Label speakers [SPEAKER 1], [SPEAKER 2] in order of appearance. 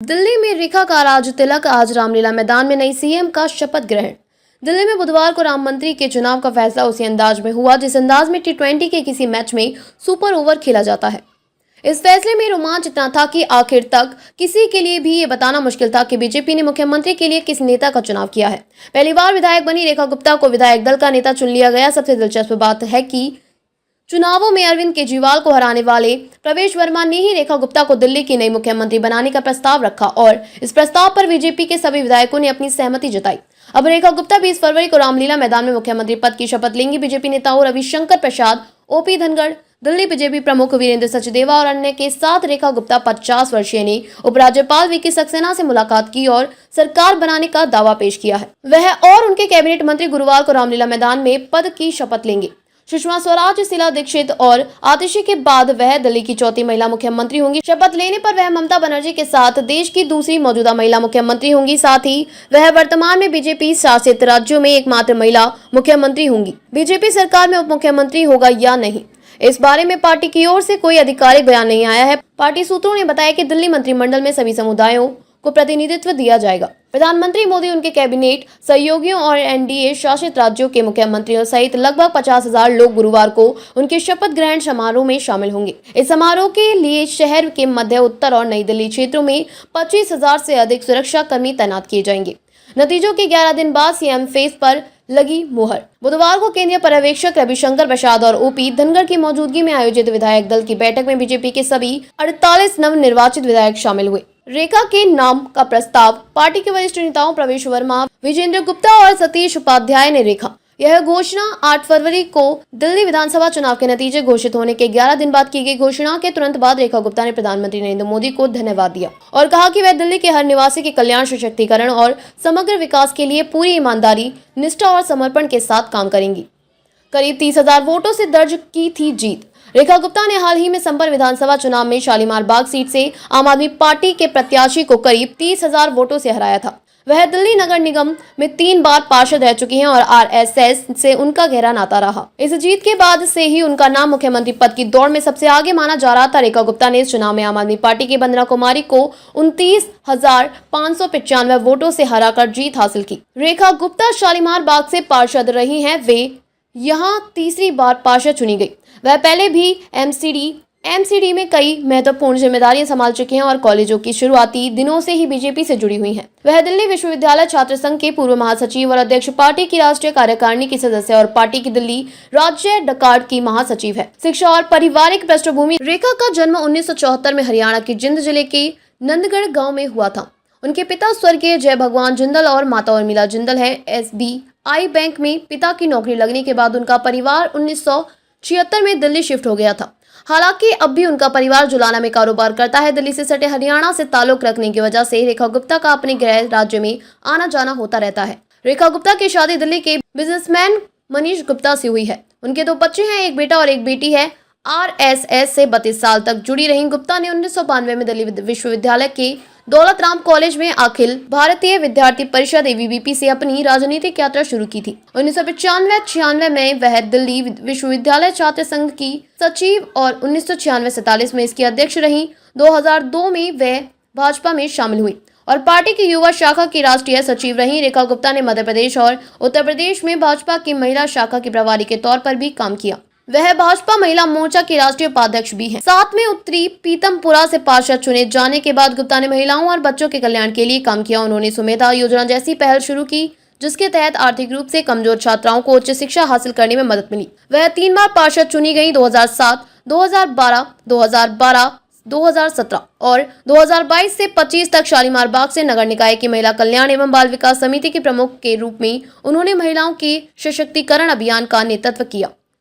[SPEAKER 1] दिल्ली में रेखा का राज तिलक आज रामलीला मैदान में नई सीएम का शपथ ग्रहण। दिल्ली में बुधवार को राम मंदिर के चुनाव का फैसला उसी अंदाज में हुआ जिस अंदाज में T20 के किसी मैच में सुपर ओवर खेला जाता है। इस फैसले में रोमांच इतना था कि आखिर तक किसी के लिए भी ये बताना मुश्किल था कि बीजेपी ने मुख्यमंत्री के लिए किस नेता का चुनाव किया है। पहली बार विधायक बनी रेखा गुप्ता को विधायक दल का नेता चुन लिया गया। सबसे दिलचस्प बात है कि चुनावों में अरविंद केजरीवाल को हराने वाले प्रवेश वर्मा ने ही रेखा गुप्ता को दिल्ली की नई मुख्यमंत्री बनाने का प्रस्ताव रखा और इस प्रस्ताव पर बीजेपी के सभी विधायकों ने अपनी सहमति जताई। अब रेखा गुप्ता 20 फरवरी को रामलीला मैदान में मुख्यमंत्री पद की शपथ लेंगी। बीजेपी नेताओं रविशंकर प्रसाद, OP धनखड़, दिल्ली बीजेपी प्रमुख वीरेंद्र सचदेवा और अन्य के साथ रेखा गुप्ता 50 वर्षीय ने उपराज्यपाल VK सक्सेना से मुलाकात की और सरकार बनाने का दावा पेश किया है। वह और उनके कैबिनेट मंत्री गुरुवार को रामलीला मैदान में पद की शपथ लेंगे। सुषमा स्वराज, शीला दीक्षित और आतिशी के बाद वह दिल्ली की चौथी महिला मुख्यमंत्री होंगी। शपथ लेने पर वह ममता बनर्जी के साथ देश की दूसरी मौजूदा महिला मुख्यमंत्री होंगी। साथ ही वह वर्तमान में बीजेपी शासित राज्यों में एकमात्र महिला मुख्यमंत्री होंगी। बीजेपी सरकार में उप मुख्यमंत्री होगा या नहीं, इस बारे में पार्टी की ओर से कोई आधिकारिक बयान नहीं आया है। पार्टी सूत्रों ने बताया कि दिल्ली मंत्रिमंडल में सभी समुदायों को प्रतिनिधित्व दिया जाएगा। प्रधानमंत्री मोदी, उनके कैबिनेट सहयोगियों और NDA शासित राज्यों के मुख्यमंत्रियों सहित लगभग 50,000 लोग गुरुवार को उनके शपथ ग्रहण समारोह में शामिल होंगे। इस समारोह के लिए शहर के मध्य, उत्तर और नई दिल्ली क्षेत्रों में 25,000 से अधिक सुरक्षा कर्मी तैनात किए जाएंगे। नतीजों के 11 दिन बाद सीएम फेस पर लगी मुहर। बुधवार को केंद्रीय पर्यवेक्षक रविशंकर प्रसाद और OP धनखड़ की मौजूदगी में आयोजित विधायक दल की बैठक में बीजेपी के सभी 48 नवनिर्वाचित विधायक शामिल हुए। रेखा के नाम का प्रस्ताव पार्टी के वरिष्ठ नेताओं प्रवेश वर्मा, विजेंद्र गुप्ता और सतीश उपाध्याय ने रखा। यह घोषणा 8 फरवरी को दिल्ली विधानसभा चुनाव के नतीजे घोषित होने के 11 दिन बाद की गई। घोषणा के तुरंत बाद रेखा गुप्ता ने प्रधानमंत्री नरेंद्र मोदी को धन्यवाद दिया और कहा कि वह दिल्ली के हर निवासी के कल्याण, सशक्तिकरण और समग्र विकास के लिए पूरी ईमानदारी, निष्ठा और समर्पण के साथ काम करेंगी। करीब 30,000 वोटों से दर्ज की थी जीत। रेखा गुप्ता ने हाल ही में संभल विधानसभा चुनाव में शालीमार बाग सीट से आम आदमी पार्टी के प्रत्याशी को करीब 30,000 वोटों से हराया था। वह दिल्ली नगर निगम में 3 बार पार्षद रह चुकी हैं और RSS से उनका गहरा नाता रहा। इस जीत के बाद से ही उनका नाम मुख्यमंत्री पद की दौड़ में सबसे आगे माना जा रहा था। रेखा गुप्ता ने इस चुनाव में आम आदमी पार्टी की वंदना कुमारी को 29,595 वोटों से हराकर जीत हासिल की। रेखा गुप्ता शालीमार बाग से पार्षद रही हैं। वे यहाँ तीसरी बार पार्षद चुनी गई। वह पहले भी MCD में कई महत्वपूर्ण जिम्मेदारियां संभाल चुके हैं और कॉलेजों की शुरुआती दिनों से ही बीजेपी से जुड़ी हुई हैं। वह दिल्ली विश्वविद्यालय छात्र संघ के पूर्व महासचिव और अध्यक्ष, पार्टी की राष्ट्रीय कार्यकारिणी की सदस्य और पार्टी की दिल्ली राज्य डकार्ड की महासचिव है। शिक्षा और पारिवारिक पृष्ठभूमि। रेखा का जन्म 1974 में हरियाणा के जिंद जिले के नंदगढ़ गाँव में हुआ था। उनके पिता स्वर्गीय जय भगवान जिंदल और माता उर्मिला जिंदल है। SBI बैंक में पिता की नौकरी लगने के बाद उनका परिवार 1976 में दिल्ली शिफ्ट हो गया था। हालांकि अब भी उनका परिवार जुलाना में कारोबार करता है। दिल्ली से सटे हरियाणा से ताल्लुक रखने की वजह से रेखा गुप्ता का अपने गृह राज्य में आना जाना होता रहता है। रेखा गुप्ता की शादी दिल्ली के बिजनेसमैन मनीष गुप्ता से हुई है। उनके 2 बच्चे हैं, एक बेटा और एक बेटी है। RSS से 32 साल तक जुड़ी रही गुप्ता ने 1992 में दिल्ली विश्वविद्यालय के दौलत राम कॉलेज में अखिल भारतीय विद्यार्थी परिषद ABVP से अपनी राजनीतिक यात्रा शुरू की थी। 1995-96 में वह दिल्ली विश्वविद्यालय छात्र संघ की सचिव और 1996-47 में इसकी अध्यक्ष रही। 2002 में वह भाजपा में शामिल हुई और पार्टी की युवा शाखा की राष्ट्रीय सचिव रही। रेखा गुप्ता ने मध्य प्रदेश और उत्तर प्रदेश में भाजपा की महिला शाखा की प्रभारी के तौर पर भी काम किया। वह भाजपा महिला मोर्चा की राष्ट्रीय उपाध्यक्ष भी हैं। साथ में उत्तरी पीतमपुरा से पार्षद चुने जाने के बाद गुप्ता ने महिलाओं और बच्चों के कल्याण के लिए काम किया। उन्होंने सुमेधा योजना जैसी पहल शुरू की जिसके तहत आर्थिक रूप से कमजोर छात्राओं को उच्च शिक्षा हासिल करने में मदद मिली। वह 3 बार पार्षद चुनी गई, 2007, 2012, 2017 और 2022 से 25 तक। शालीमार बाग से नगर निकाय की महिला कल्याण एवं बाल विकास समिति के प्रमुख के रूप में उन्होंने महिलाओं के सशक्तिकरण अभियान का नेतृत्व किया।